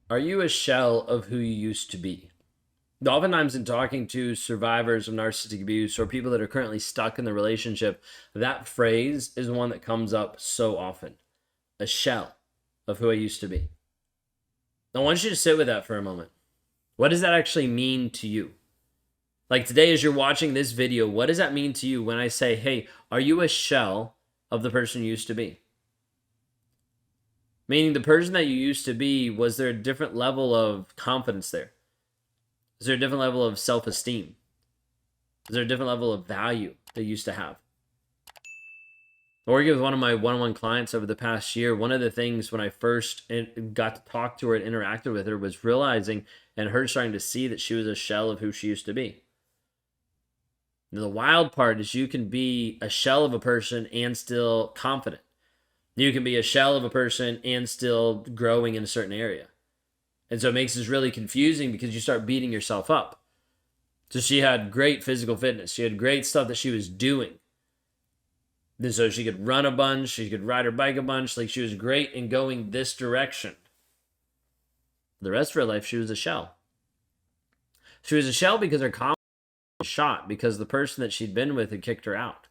Are you a shell of who you used to be? Oftentimes, in talking to survivors of narcissistic abuse or people that are currently stuck in the relationship, that phrase is one that comes up so often. A shell of who I used to be. I want you to sit with that for a moment. What does that actually mean to you? Like today, as you're watching this video, what does that mean to you when I say, hey, are you a shell of the person you used to be? Meaning the person that you used to be, was there a different level of confidence there? Is there a different level of self-esteem? Is there a different level of value that you used to have? Working with one of my one-on-one clients over the past year, one of the things when I first got to talk to her and interacted with her was realizing and her starting to see that she was a shell of who she used to be. The wild part is you can be a shell of a person and still confident. You can be a shell of a person and still growing in a certain area. And so it makes this really confusing because you start beating yourself up. So she had great physical fitness. She had great stuff that she was doing. And so she could run a bunch. She could ride her bike a bunch. Like she was great in going this direction. The rest of her life, she was a shell. She was a shell because her confidence was shot because the person that she'd been with had kicked her out.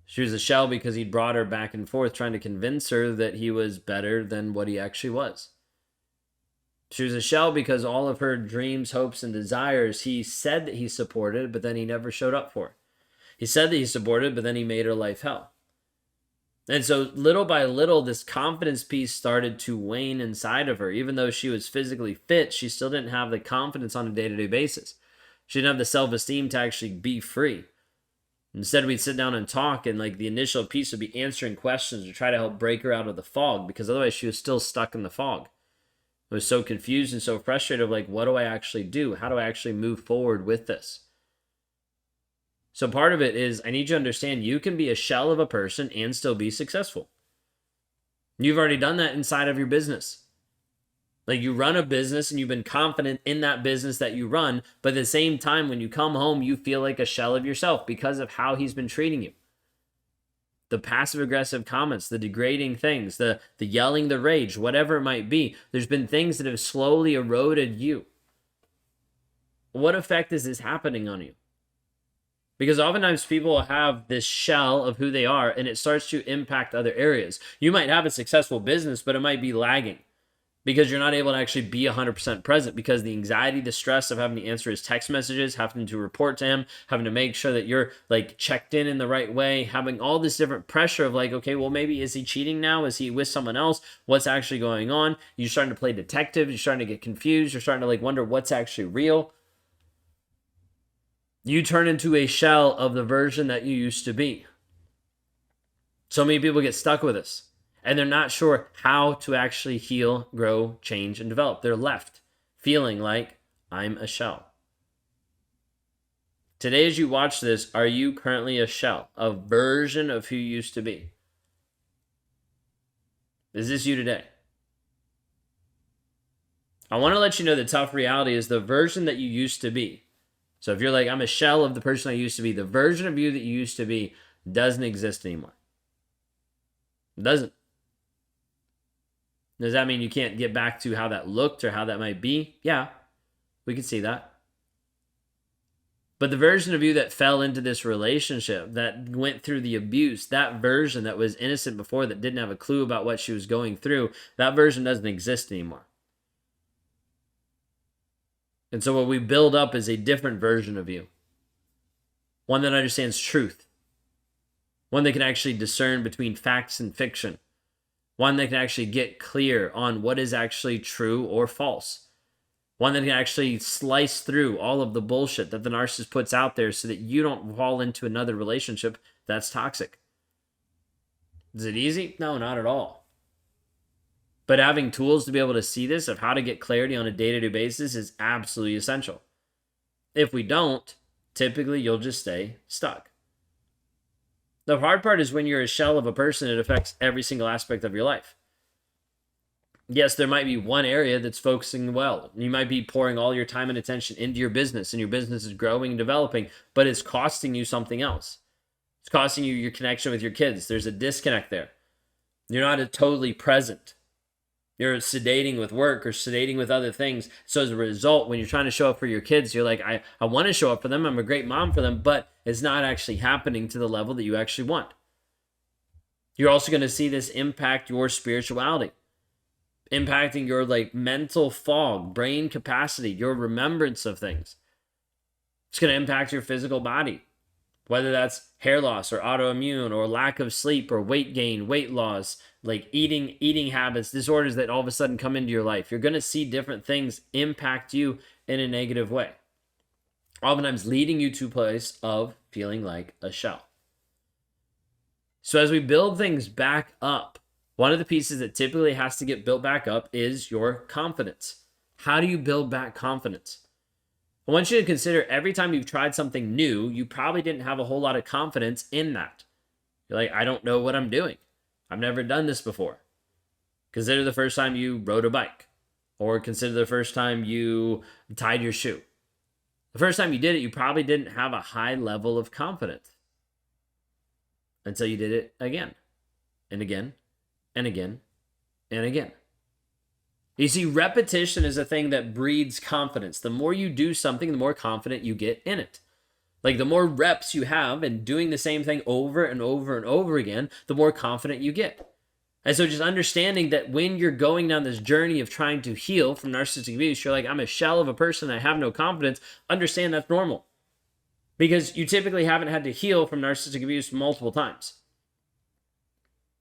She was a shell because he brought her back and forth trying to convince her that he was better than what he actually was. She was a shell because all of her dreams, hopes, and desires, he said that he supported, but then he never showed up for. He said that he supported, but then he made her life hell. And so little by little, this confidence piece started to wane inside of her. Even though she was physically fit, she still didn't have the confidence on a day-to-day basis. She didn't have the self-esteem to actually be free. Instead, we'd sit down and talk, and like the initial piece would be answering questions to try to help break her out of the fog, because otherwise she was still stuck in the fog. I was so confused and so frustrated of like, what do I actually do? How do I actually move forward with this? So part of it is I need you to understand you can be a shell of a person and still be successful. You've already done that inside of your business. Like you run a business and you've been confident in that business that you run, but at the same time, when you come home, you feel like a shell of yourself because of how he's been treating you. The passive aggressive comments, the degrading things, the yelling, the rage, whatever it might be. There's been things that have slowly eroded you. What effect is this happening on you? Because oftentimes people have this shell of who they are and it starts to impact other areas. You might have a successful business, but it might be lagging because you're not able to actually be 100% present because the anxiety, the stress of having to answer his text messages, having to report to him, having to make sure that you're like checked in the right way, having all this different pressure of like, okay, well, maybe is he cheating now? Is he with someone else? What's actually going on? You're starting to play detective. You're starting to get confused. You're starting to like wonder what's actually real. You turn into a shell of the version that you used to be. So many people get stuck with this. And they're not sure how to actually heal, grow, change, and develop. They're left feeling like, I'm a shell. Today, as you watch this, are you currently a shell, a version of who you used to be? Is this you today? I want to let you know the tough reality is the version that you used to be. So if you're like, I'm a shell of the person I used to be, the version of you that you used to be doesn't exist anymore. It doesn't. Does that mean you can't get back to how that looked or how that might be? Yeah, we can see that. But the version of you that fell into this relationship, that went through the abuse, that version that was innocent before, that didn't have a clue about what she was going through, that version doesn't exist anymore. And so what we build up is a different version of you. One that understands truth. One that can actually discern between facts and fiction. One that can actually get clear on what is actually true or false. One that can actually slice through all of the bullshit that the narcissist puts out there so that you don't fall into another relationship that's toxic. Is it easy? No, not at all. But having tools to be able to see this, of how to get clarity on a day-to-day basis, is absolutely essential. If we don't, typically you'll just stay stuck. The hard part is when you're a shell of a person, it affects every single aspect of your life. Yes, there might be one area that's focusing well. You might be pouring all your time and attention into your business, and your business is growing and developing, but it's costing you something else. It's costing you your connection with your kids. There's a disconnect there. You're not totally present. You're sedating with work or sedating with other things. So as a result, when you're trying to show up for your kids, you're like, I want to show up for them. I'm a great mom for them, but it's not actually happening to the level that you actually want. You're also going to see this impact your spirituality, impacting your like mental fog, brain capacity, your remembrance of things. It's going to impact your physical body, whether that's hair loss or autoimmune or lack of sleep or weight gain, weight loss, like eating habits, disorders that all of a sudden come into your life. You're going to see different things impact you in a negative way, oftentimes leading you to a place of feeling like a shell. So as we build things back up, one of the pieces that typically has to get built back up is your confidence. How do you build back confidence? I want you to consider every time you've tried something new, you probably didn't have a whole lot of confidence in that. You're like, I don't know what I'm doing. I've never done this before. Consider the first time you rode a bike, or consider the first time you tied your shoe. The first time you did it, you probably didn't have a high level of confidence until you did it again and again and again and again. You see, repetition is a thing that breeds confidence. The more you do something, the more confident you get in it. Like the more reps you have in doing the same thing over and over and over again, the more confident you get. And so just understanding that when you're going down this journey of trying to heal from narcissistic abuse, you're like, I'm a shell of a person, I have no confidence. Understand that's normal. Because you typically haven't had to heal from narcissistic abuse multiple times.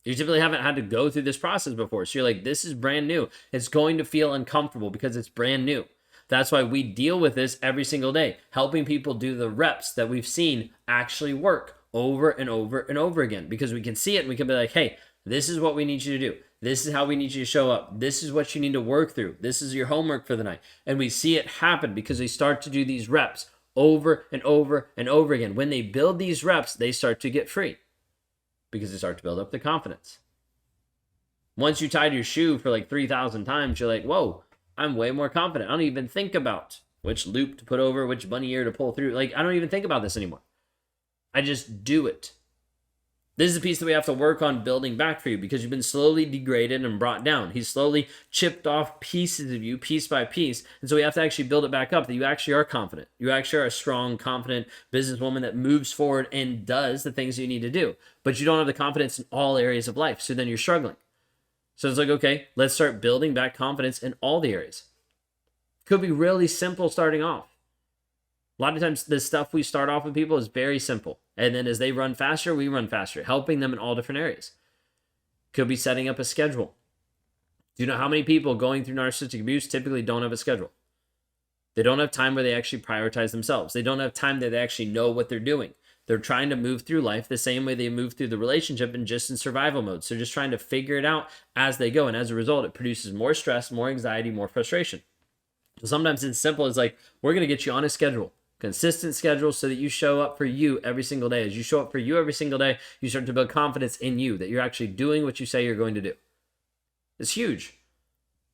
You typically haven't had to go through this process before. So you're like, this is brand new. It's going to feel uncomfortable because it's brand new. That's why we deal with this every single day, helping people do the reps that we've seen actually work over and over and over again, because we can see it and we can be like, hey, this is what we need you to do. This is how we need you to show up. This is what you need to work through. This is your homework for the night. And we see it happen because they start to do these reps over and over and over again. When they build these reps, they start to get free because they start to build up the confidence. Once you tied your shoe for like 3,000 times, you're like, whoa, I'm way more confident. I don't even think about which loop to put over, which bunny ear to pull through. Like, I don't even think about this anymore. I just do it. This is a piece that we have to work on building back for you because you've been slowly degraded and brought down. He's slowly chipped off pieces of you piece by piece. And so we have to actually build it back up that you actually are confident. You actually are a strong, confident businesswoman that moves forward and does the things you need to do. But you don't have the confidence in all areas of life. So then you're struggling. So it's like, okay, let's start building back confidence in all the areas. Could be really simple starting off. A lot of times the stuff we start off with people is very simple. And then as they run faster, we run faster, helping them in all different areas. Could be setting up a schedule. Do you know how many people going through narcissistic abuse typically don't have a schedule? They don't have time where they actually prioritize themselves. They don't have time that they actually know what they're doing. They're trying to move through life the same way they move through the relationship and just in survival mode. So just trying to figure it out as they go. And as a result, it produces more stress, more anxiety, more frustration. So sometimes it's simple as like, we're going to get you on a schedule. Consistent schedule so that you show up for you every single day. As you show up for you every single day, you start to build confidence in you that you're actually doing what you say you're going to do. It's huge.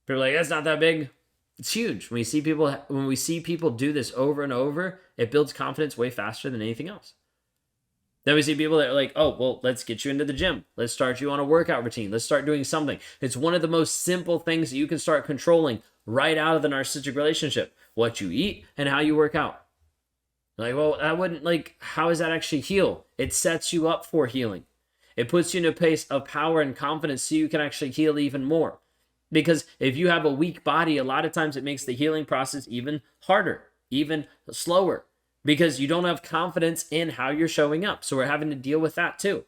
People are like, that's not that big. It's huge. When we see people do this over and over, it builds confidence way faster than anything else. Then we see people that are like, oh, well, let's get you into the gym. Let's start you on a workout routine. Let's start doing something. It's one of the most simple things that you can start controlling right out of the narcissistic relationship. What you eat and how you work out. Like, well, I wouldn't like, how does that actually heal? It sets you up for healing. It puts you in a place of power and confidence so you can actually heal even more. Because if you have a weak body, a lot of times it makes the healing process even harder, even slower, because you don't have confidence in how you're showing up. So we're having to deal with that too.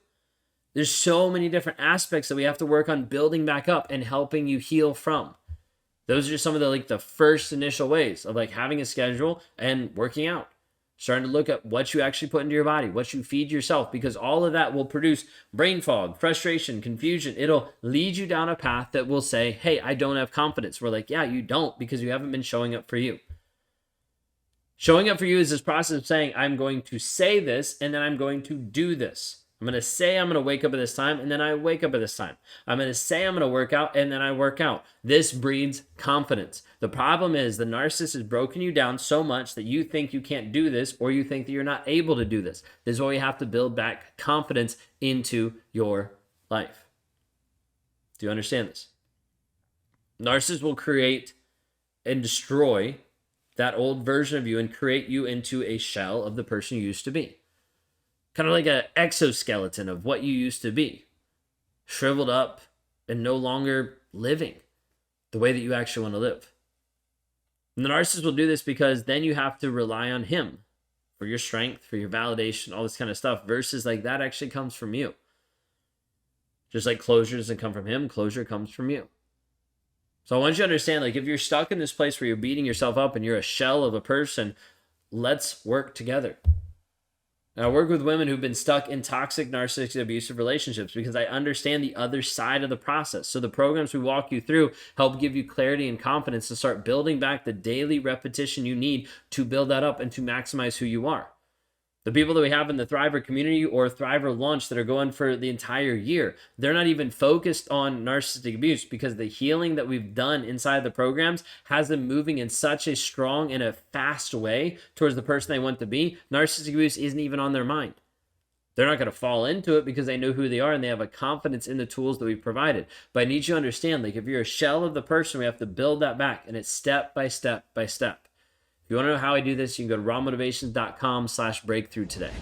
There's so many different aspects that we have to work on building back up and helping you heal from. Those are just some of the first initial ways of like having a schedule and working out. Starting to look at what you actually put into your body, what you feed yourself, because all of that will produce brain fog, frustration, confusion. It'll lead you down a path that will say, hey, I don't have confidence. We're like, yeah, you don't, because you haven't been showing up for you. Showing up for you is this process of saying, I'm going to say this, and then I'm going to do this. I'm going to say I'm going to wake up at this time, and then I wake up at this time. I'm going to say I'm going to work out, and then I work out. This breeds confidence. The problem is the narcissist has broken you down so much that you think you can't do this, or you think that you're not able to do this. This is why you have to build back confidence into your life. Do you understand this? Narcissists will create and destroy that old version of you and create you into a shell of the person you used to be. Kind of like an exoskeleton of what you used to be, shriveled up and no longer living the way that you actually want to live. And the narcissist will do this because then you have to rely on him for your strength, for your validation, all this kind of stuff, versus like that actually comes from you. Just like closure doesn't come from him, closure comes from you. So I want you to understand, like, if you're stuck in this place where you're beating yourself up and you're a shell of a person, let's work together. And I work with women who've been stuck in toxic, narcissistic, abusive relationships because I understand the other side of the process. So the programs we walk you through help give you clarity and confidence to start building back the daily repetition you need to build that up and to maximize who you are. The people that we have in the Thriver community or Thriver launch that are going for the entire year, they're not even focused on narcissistic abuse because the healing that we've done inside the programs has them moving in such a strong and a fast way towards the person they want to be. Narcissistic abuse isn't even on their mind. They're not going to fall into it because they know who they are and they have a confidence in the tools that we've provided. But I need you to understand, like, if you're a shell of the person, we have to build that back, and it's step by step by step. If you want to know how I do this, you can go to rawmotivations.com/breakthrough today.